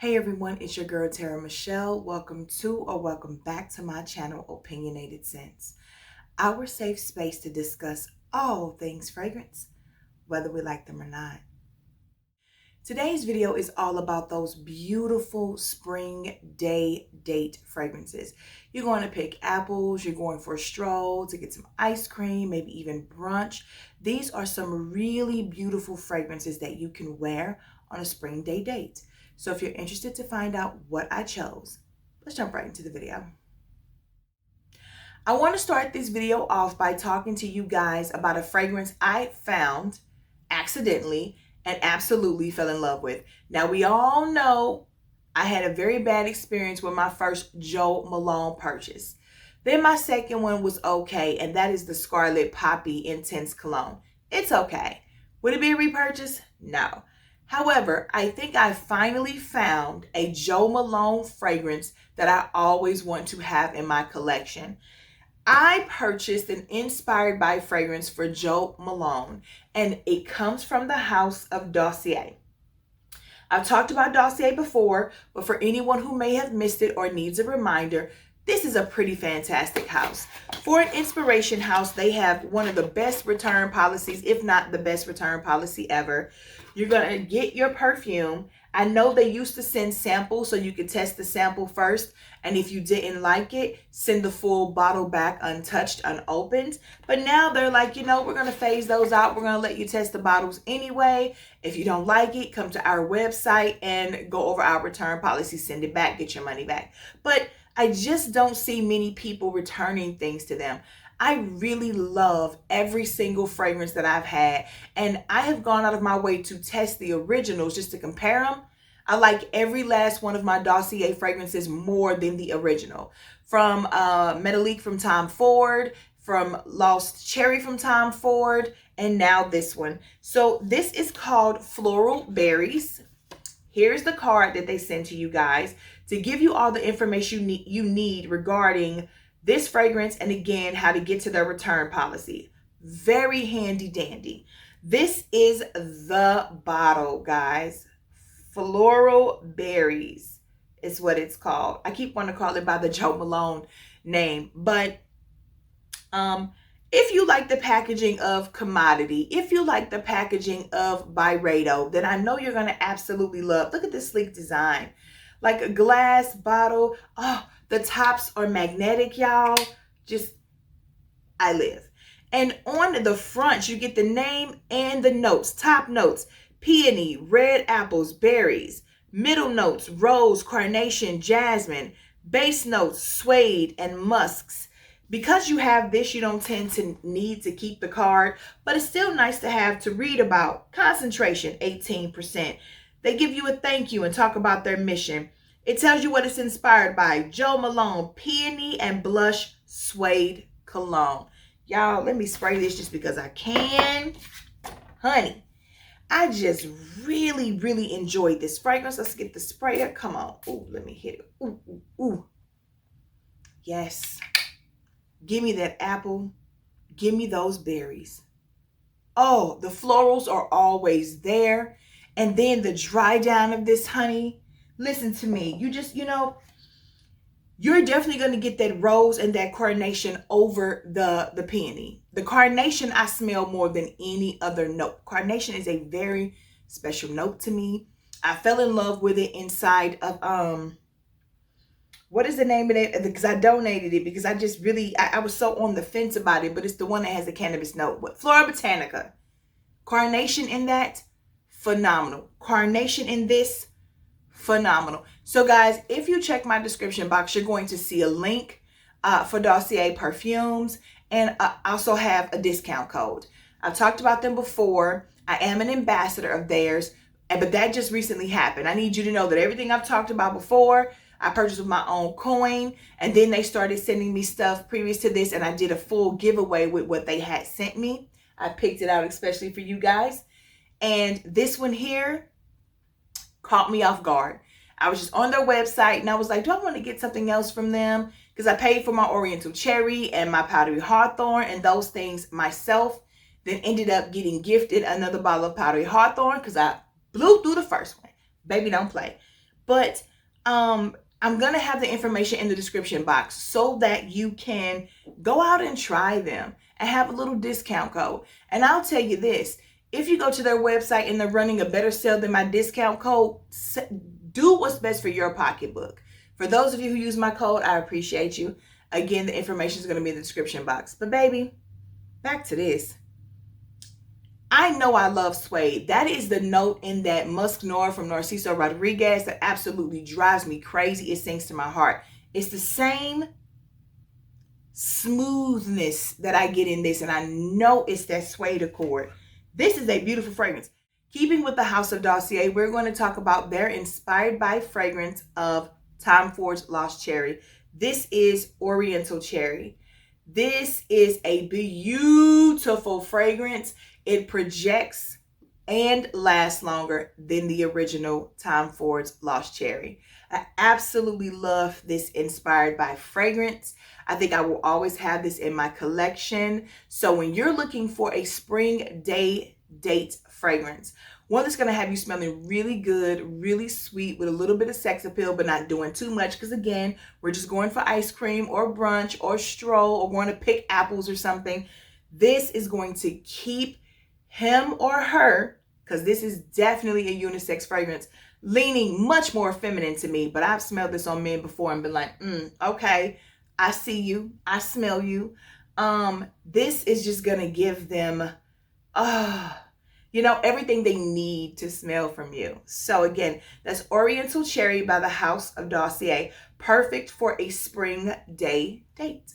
Hey everyone, it's your girl TeraMichelle. Welcome back to my channel, Opinionated Scents, our safe space to discuss all things fragrance, whether we like them or not. Today's video is all about those beautiful spring day date fragrances. You're going to pick apples, you're going for a stroll, to get some ice cream, maybe even brunch. These are some really beautiful fragrances that you can wear on a spring day date. So if you're interested to find out what I chose, let's jump right into the video. I want to start this video off by talking to you guys about a fragrance I found accidentally and absolutely fell in love with. Now, we all know I had a very bad experience with my first Jo Malone purchase. Then my second one was okay, and that is the Scarlet Poppy Intense Cologne. It's okay. Would it be a repurchase? No. However, I think I finally found a Jo Malone fragrance that I always want to have in my collection. I purchased an inspired by fragrance for Jo Malone, and it comes from the house of Dossier. I've talked about Dossier before, but for anyone who may have missed it or needs a reminder, this is a pretty fantastic house. For an inspiration house, they have one of the best return policies, if not the best return policy ever. You're going to get your perfume. I know they used to send samples so you could test the sample first. And if you didn't like it, send the full bottle back untouched, unopened. But now they're like, we're going to phase those out. We're going to let you test the bottles anyway. If you don't like it, come to our website and go over our return policy, send it back, get your money back. But I just don't see many people returning things to them. I really love every single fragrance that I've had, and I have gone out of my way to test the originals just to compare them. I like every last one of my Dossier fragrances more than the original. From Metalique from Tom Ford, from Lost Cherry from Tom Ford, and now this one. So this is called Floral Berries. Here's the card that they send to you guys to give you all the information you need regarding this fragrance, and again, how to get to their return policy. Very handy dandy. This is the bottle, guys. Floral Berries is what it's called. I keep wanting to call it by the Jo Malone name, but if you like the packaging of Commodity, if you like the packaging of Byredo, then I know you're going to absolutely love. Look at this sleek design. Like a glass bottle. Oh, the tops are magnetic, y'all. Just, I live. And on the front, you get the name and the notes. Top notes: peony, red apples, berries. Middle notes: rose, carnation, jasmine. Base notes: suede and musks. Because you have this, you don't tend to need to keep the card, but it's still nice to have to read about. Concentration, 18%. They give you a thank you and talk about their mission. It tells you what it's inspired by. Jo Malone, Peony and Blush Suede Cologne. Y'all, let me spray this just because I can. Honey, I just really, really enjoyed this fragrance. Let's get the sprayer. Come on. Ooh, let me hit it. Ooh, ooh, ooh. Yes. Give me that apple. Give me those berries. Oh, the florals are always there. And then the dry down of this honey. Listen to me. You just, you're definitely going to get that rose and that carnation over the peony. The carnation I smell more than any other note. Carnation is a very special note to me. I fell in love with it inside of, what is the name of it? Because I donated it because I just really, I was so on the fence about it, but it's the one that has the cannabis note. What? Flora Botanica. Carnation in that, phenomenal. Carnation in this, phenomenal. So guys, if you check my description box, you're going to see a link for Dossier perfumes, and I also have a discount code. I've talked about them before. I am an ambassador of theirs, but that just recently happened. I need you to know that everything I've talked about before, I purchased with my own coin, and then they started sending me stuff previous to this, and I did a full giveaway with what they had sent me. I picked it out especially for you guys. And this one here caught me off guard. I was just on their website, and I was like, do I want to get something else from them? Because I paid for my Oriental Cherry and my Powdery Hawthorn and those things myself. Then ended up getting gifted another bottle of Powdery Hawthorn because I blew through the first one. Baby, don't play. But I'm gonna have the information in the description box so that you can go out and try them and have a little discount code. And I'll tell you this, if you go to their website and they're running a better sale than my discount code, do what's best for your pocketbook. For those of you who use my code, I appreciate you. Again, the information is going to be in the description box. But baby, back to this. I know I love suede. That is the note in that Musk Noir from Narciso Rodriguez that absolutely drives me crazy. It sings to my heart. It's the same smoothness that I get in this, and I know it's that suede accord. This is a beautiful fragrance. Keeping with the House of Dossier, we're going to talk about their inspired by fragrance of Tom Ford's Lost Cherry. This is Oriental Cherry. This is a beautiful fragrance. It projects and lasts longer than the original Tom Ford's Lost Cherry. I absolutely love this inspired by fragrance. I think I will always have this in my collection. So when you're looking for a spring day date fragrance, one that's going to have you smelling really good, really sweet with a little bit of sex appeal, but not doing too much. Because again, we're just going for ice cream or brunch or stroll or going to pick apples or something. This is going to keep him or her, because this is definitely a unisex fragrance, leaning much more feminine to me. But I've smelled this on men before and been like, okay, I see you, I smell you. This is just going to give them, everything they need to smell from you. So again, that's Oriental Cherry by the House of Dossier. Perfect for a spring day date.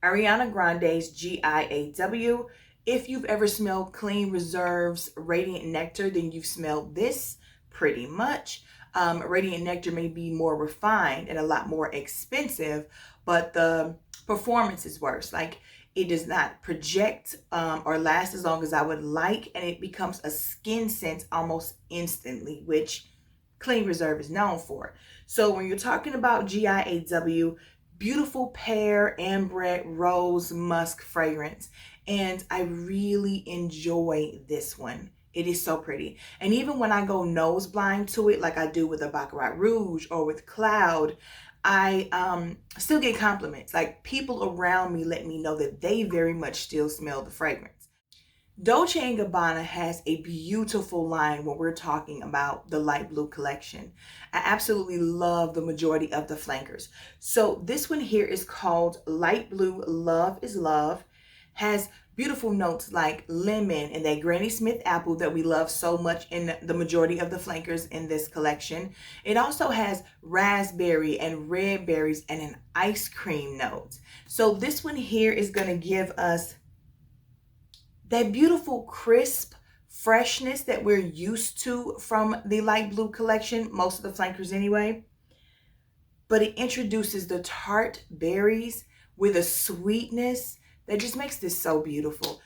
Ariana Grande's GIAW. If you've ever smelled Clean Reserve's Radiant Nectar, then you've smelled this pretty much. Radiant Nectar may be more refined and a lot more expensive, but the performance is worse. Like, it does not project or last as long as I would like, and it becomes a skin scent almost instantly, which Clean Reserve is known for. So when you're talking about GIAW, beautiful pear, ambre, rose, musk fragrance. And I really enjoy this one. It is so pretty. And even when I go nose blind to it, like I do with a Baccarat Rouge or with Cloud, I still get compliments. Like, people around me let me know that they very much still smell the fragrance. Dolce & Gabbana has a beautiful line when we're talking about the light blue collection. I absolutely love the majority of the flankers. So this one here is called Light Blue Love is Love. Has beautiful notes like lemon and that Granny Smith apple that we love so much in the majority of the flankers in this collection. It also has raspberry and red berries and an ice cream note. So this one here is going to give us that beautiful crisp freshness that we're used to from the light blue collection, most of the flankers anyway. But it introduces the tart berries with a sweetness that just makes this so beautiful.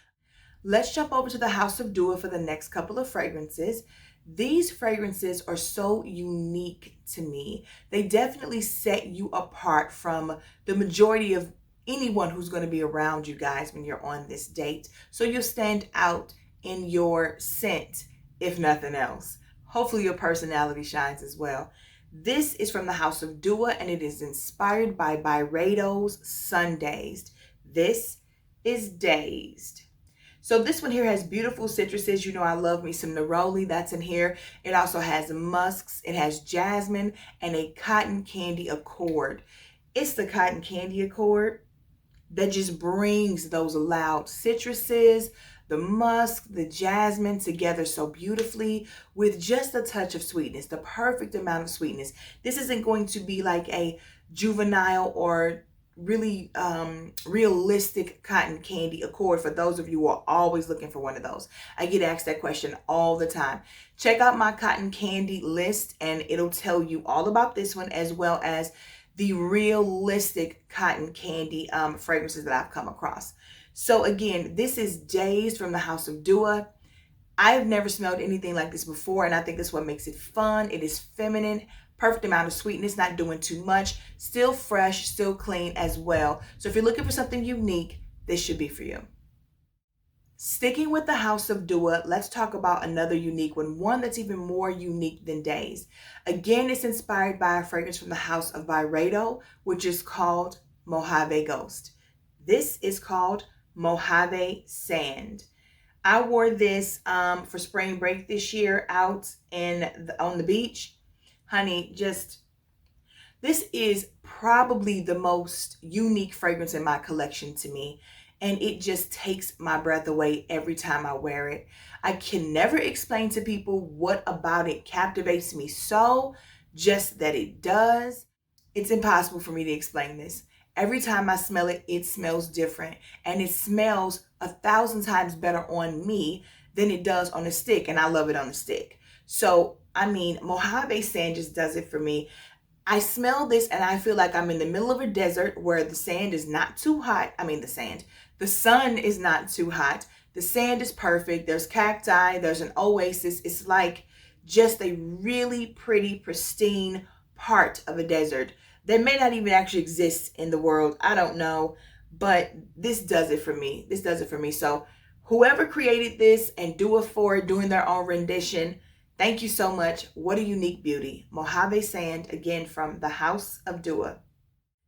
Let's jump over to the House of Dua for the next couple of fragrances. These fragrances are so unique to me. They definitely set you apart from the majority of anyone who's going to be around you guys when you're on this date. So you'll stand out in your scent, if nothing else. Hopefully your personality shines as well. This is from the House of Dua, and it is inspired by Byredo's Sundazed. This is Dazed. So this one here has beautiful citruses. You know I love me some neroli. That's in here. It also has musks. It has jasmine and a cotton candy accord. It's the cotton candy accord that just brings those loud citruses, the musk, the jasmine together so beautifully with just a touch of sweetness, the perfect amount of sweetness. This isn't going to be like a juvenile or really realistic cotton candy accord for those of you who are always looking for one of those. I get asked that question all the time. Check out my cotton candy list and it'll tell you all about this one, as well as the realistic cotton candy fragrances that I've come across. So again, this is Dazed from the House of Dua. I've never smelled anything like this before, and I think that's what makes it fun. It is feminine, perfect amount of sweetness, not doing too much, still fresh, still clean as well. So if you're looking for something unique, this should be for you. Sticking with the House of Dua, let's talk about another unique one that's even more unique than Days. Again, it's inspired by a fragrance from the House of Byredo, which is called Mojave Ghost. This is called Mojave Sand. I wore this for spring break this year out on the beach. Honey, this is probably the most unique fragrance in my collection to me, and it just takes my breath away every time I wear it. I can never explain to people what about it captivates me so, just that it does. It's impossible for me to explain this. Every time I smell it, it smells different, and it smells 1,000 times better on me than it does on a stick, and I love it on a stick. So, I mean, Mojave Sand just does it for me. I smell this and I feel like I'm in the middle of a desert where the sand is not too hot. The sun is not too hot. The sand is perfect. There's cacti, there's an oasis. It's like just a really pretty, pristine part of a desert that may not even actually exist in the world. I don't know, but this does it for me. This does it for me. So whoever created this and doing their own rendition, thank you so much. What a unique beauty. Mojave Sand, again from the House of Dua.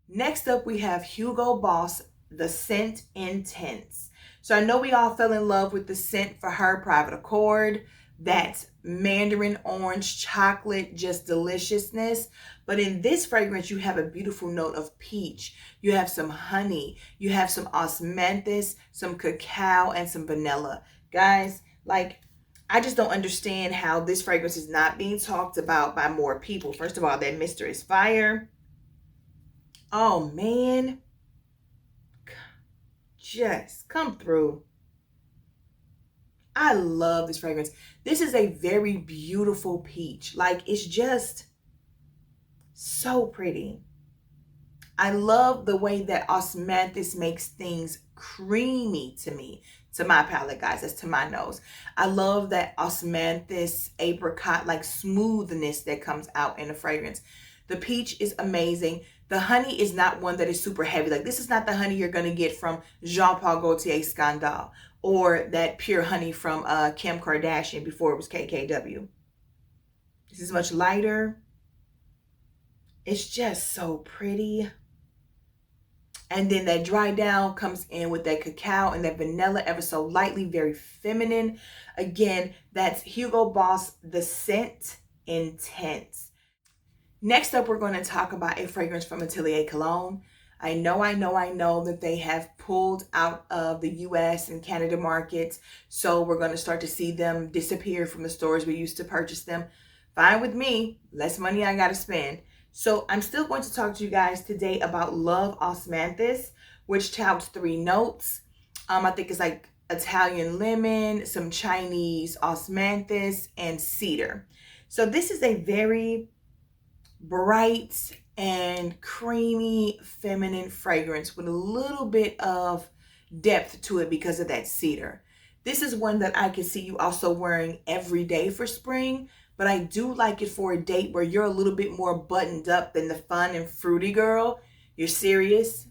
Next up, we have Hugo Boss, the Scent Intense. So I know we all fell in love with the scent for her, Private Accord, that mandarin orange chocolate, just deliciousness. But in this fragrance, you have a beautiful note of peach. You have some honey. You have some osmanthus, some cacao, and some vanilla. Guys, like, I just don't understand how this fragrance is not being talked about by more people. First of all, that Mister is fire. Oh, man. Just come through. I love this fragrance. This is a very beautiful peach. Like, it's just so pretty. I love the way that osmanthus makes things creamy to me, to my palate, guys. That's to my nose. I love that osmanthus apricot like smoothness that comes out in the fragrance. The peach is amazing. The honey is not one that is super heavy. Like, this is not the honey you're going to get from Jean-Paul Gaultier Scandale or that pure honey from Kim Kardashian before it was KKW. This is much lighter. It's just so pretty. And then that dry down comes in with that cacao and that vanilla ever so lightly, very feminine. Again, that's Hugo Boss, the Scent Intense. Next up, we're going to talk about a fragrance from Atelier Cologne. I know that they have pulled out of the US and Canada markets. So we're going to start to see them disappear from the stores we used to purchase them. Fine with me. Less money I got to spend. So I'm still going to talk to you guys today about Love Osmanthus, which touts 3 notes. I think it's like Italian lemon, some Chinese osmanthus, and cedar. So this is a very bright and creamy feminine fragrance with a little bit of depth to it because of that cedar. This is one that I can see you also wearing every day for spring, but I do like it for a date where you're a little bit more buttoned up than the fun and fruity girl. You're serious.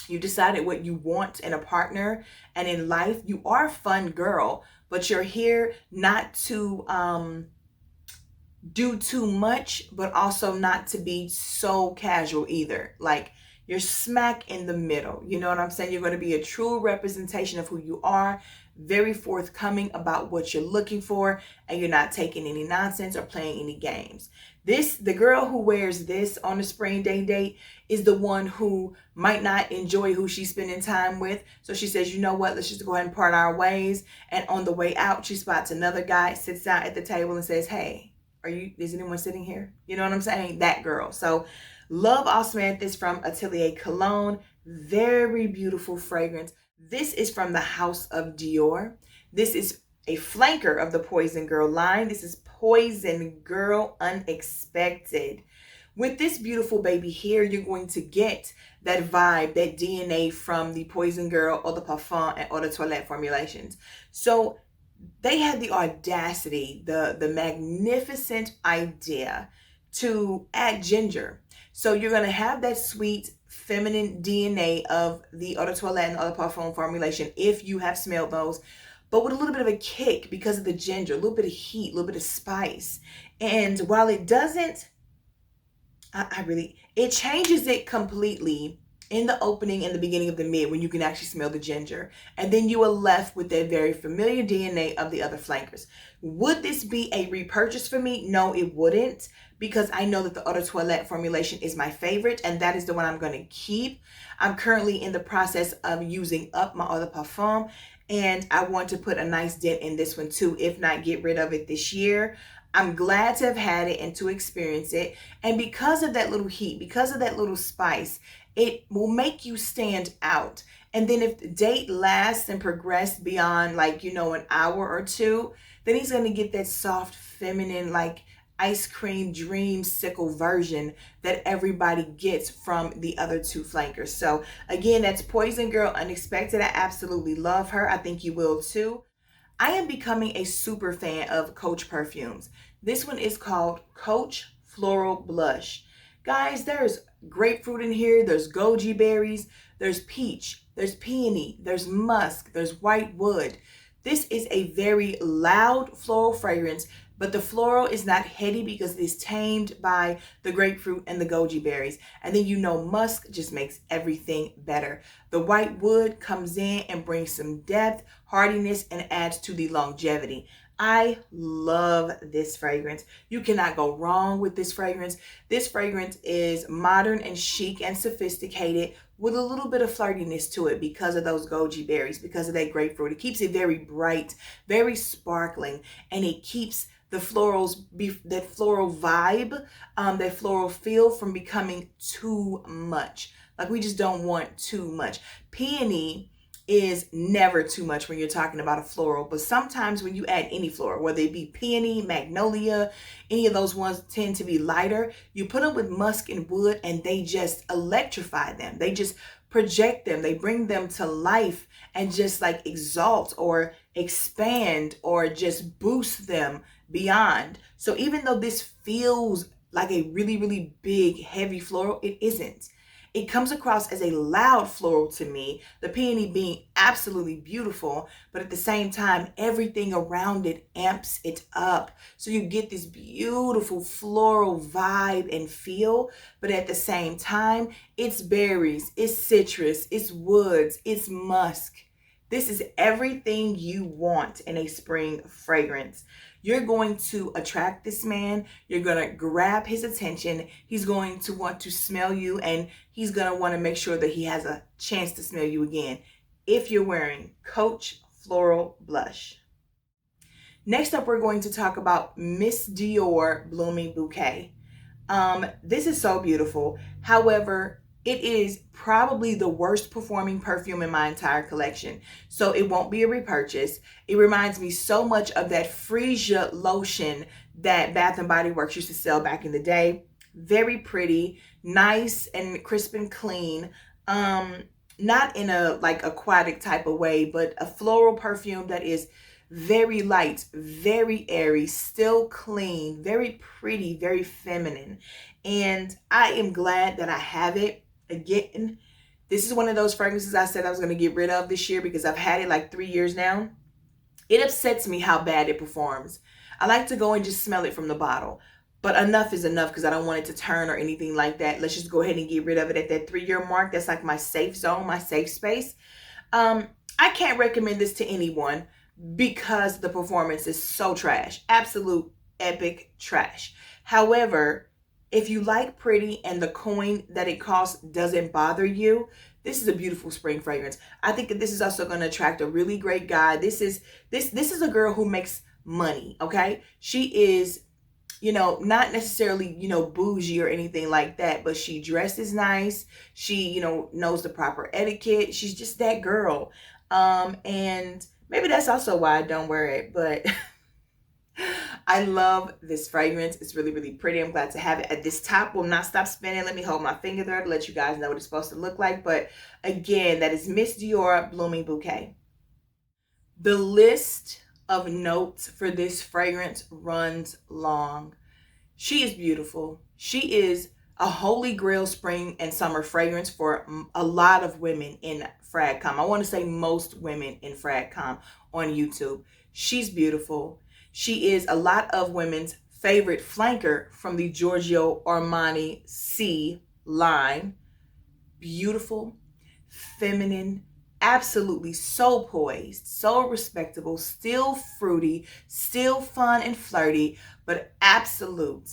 You decided what you want in a partner and in life. You are a fun girl, but you're here not to do too much, but also not to be so casual either. Like, you're smack in the middle. You know what I'm saying? You're going to be a true representation of who you are, very forthcoming about what you're looking for, and you're not taking any nonsense or playing any games. The girl who wears this on a spring day date is the one who might not enjoy who she's spending time with. So she says, you know what, let's just go ahead and part our ways. And on the way out, she spots another guy, sits down at the table and says, hey, is anyone sitting here? You know what I'm saying? That girl. So Love Osmanthus from Atelier Cologne. Very beautiful fragrance. This is from the House of Dior. This is a flanker of the Poison Girl line. This is Poison Girl Unexpected. With this beautiful baby here, you're going to get that vibe, that DNA from the Poison Girl Eau de Parfum and Eau de Toilette formulations. So they had the audacity, the magnificent idea to add ginger. So you're going to have that sweet feminine DNA of the Eau de Toilette and Eau de Parfum formulation if you have smelled those, but with a little bit of a kick because of the ginger, a little bit of heat, a little bit of spice. And while it doesn't, it changes it completely in the opening and the beginning of the mid when you can actually smell the ginger. And then you are left with that very familiar DNA of the other flankers. Would this be a repurchase for me? No, it wouldn't, because I know that the Eau de Toilette formulation is my favorite and that is the one I'm going to keep. I'm currently in the process of using up my Eau de Parfum and I want to put a nice dent in this one too, if not get rid of it this year. I'm glad to have had it and to experience it. And because of that little heat, because of that little spice, it will make you stand out. And then if the date lasts and progresses beyond an hour or two, then he's going to get that soft, feminine, like ice cream dreamsicle version that everybody gets from the other two flankers. So again, that's Poison Girl Unexpected. I absolutely love her. I think you will too. I am becoming a super fan of Coach perfumes. This one is called Coach Floral Blush. Guys, there's grapefruit in here, there's goji berries, there's peach, there's peony, there's musk, there's white wood. This is a very loud floral fragrance, but the floral is not heady because it is tamed by the grapefruit and the goji berries. And then musk just makes everything better. The white wood comes in and brings some depth, hardiness, and adds to the longevity. I love this fragrance. You cannot go wrong with this fragrance. This fragrance is modern and chic and sophisticated with a little bit of flirtiness to it because of those goji berries, because of that grapefruit. It keeps it very bright, very sparkling, and it keeps the florals, that floral vibe, that floral feel from becoming too much. Like we just don't want too much. Peony is never too much when you're talking about a floral, but sometimes when you add any floral, whether it be peony, magnolia, any of those ones tend to be lighter. You put them with musk and wood and they just electrify them. They just project them. They bring them to life and just like exalt or expand or just boost them beyond. So even though this feels like a really, really big, heavy floral, it isn't. It comes across as a loud floral to me, the peony being absolutely beautiful, but at the same time, everything around it amps it up. So you get this beautiful floral vibe and feel, but at the same time, it's berries, it's citrus, it's woods, it's musk. This is everything you want in a spring fragrance. You're going to attract this man. You're going to grab his attention. He's going to want to smell you, and he's going to want to make sure that he has a chance to smell you again if you're wearing Coach Floral Blush. Next up, we're going to talk about Miss Dior Blooming Bouquet. This is so beautiful. However, it is probably the worst performing perfume in my entire collection. So it won't be a repurchase. It reminds me so much of that Freesia lotion that Bath & Body Works used to sell back in the day. Very pretty, nice and crisp and clean. Not in a like aquatic type of way, but a floral perfume that is very light, very airy, still clean, very pretty, very feminine. And I am glad that I have it. Again, this is one of those fragrances I said I was going to get rid of this year because I've had it like 3 years now. It upsets me how bad it performs. I like to go and just smell it from the bottle, but enough is enough because I don't want it to turn or anything like that. Let's just go ahead and get rid of it at that 3-year mark. That's like my safe zone, my safe space. I can't recommend this to anyone because the performance is so trash. Absolute epic trash. However, if you like pretty and the coin that it costs doesn't bother you, this is a beautiful spring fragrance. I think that this is also going to attract a really great guy. This is a girl who makes money, okay? She is, not necessarily, bougie or anything like that, but she dresses nice. She, knows the proper etiquette. She's just that girl. And maybe that's also why I don't wear it, but I love this fragrance. It's really, really pretty. I'm glad to have it. At this top will not stop spinning. Let me hold my finger there to let you guys know what it's supposed to look like. But again, that is Miss Dior Blooming Bouquet. The list of notes for this fragrance runs long. She is beautiful. She is a holy grail spring and summer fragrance for a lot of women in Fragcom. I want to say most women in Fragcom on YouTube. She's beautiful. She is a lot of women's favorite flanker from the Giorgio Armani C line. Beautiful, feminine, absolutely so poised, so respectable, still fruity, still fun and flirty, but absolute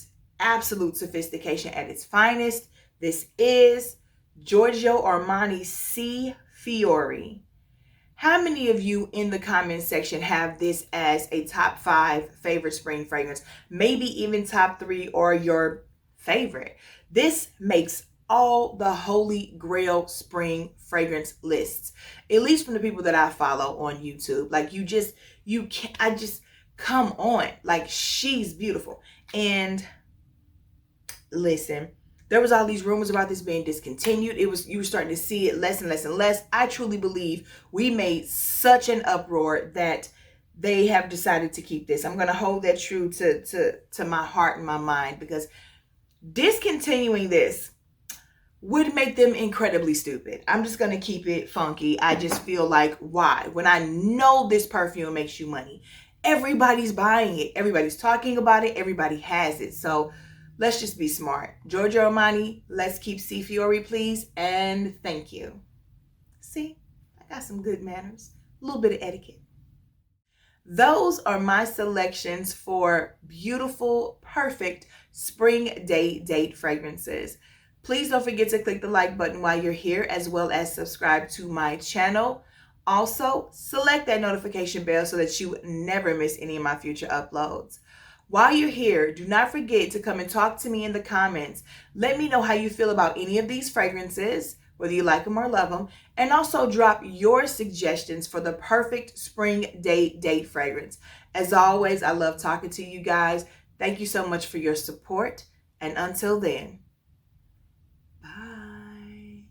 sophistication at its finest. This is Giorgio Armani C Fiori. How many of you in the comment section have this as a top 5 favorite spring fragrance? Maybe even top 3 or your favorite. This makes all the holy grail spring fragrance lists, at least from the people that I follow on YouTube. Like I just come on. Like, she's beautiful. And listen, there was all these rumors about this being discontinued. You were starting to see it less and less and less. I truly believe we made such an uproar that they have decided to keep this. I'm going to hold that true to my heart and my mind, because discontinuing this would make them incredibly stupid. I'm just going to keep it funky. I just feel like, why? When I know this perfume makes you money, everybody's buying it. Everybody's talking about it. Everybody has it. So let's just be smart. Giorgio Armani, let's keep C Fiori, please. And thank you. See, I got some good manners. A little bit of etiquette. Those are my selections for beautiful, perfect spring date fragrances. Please don't forget to click the like button while you're here, as well as subscribe to my channel. Also, select that notification bell so that you never miss any of my future uploads. While you're here, do not forget to come and talk to me in the comments. Let me know how you feel about any of these fragrances, whether you like them or love them, and also drop your suggestions for the perfect spring date fragrance. As always, I love talking to you guys. Thank you so much for your support, and until then, bye.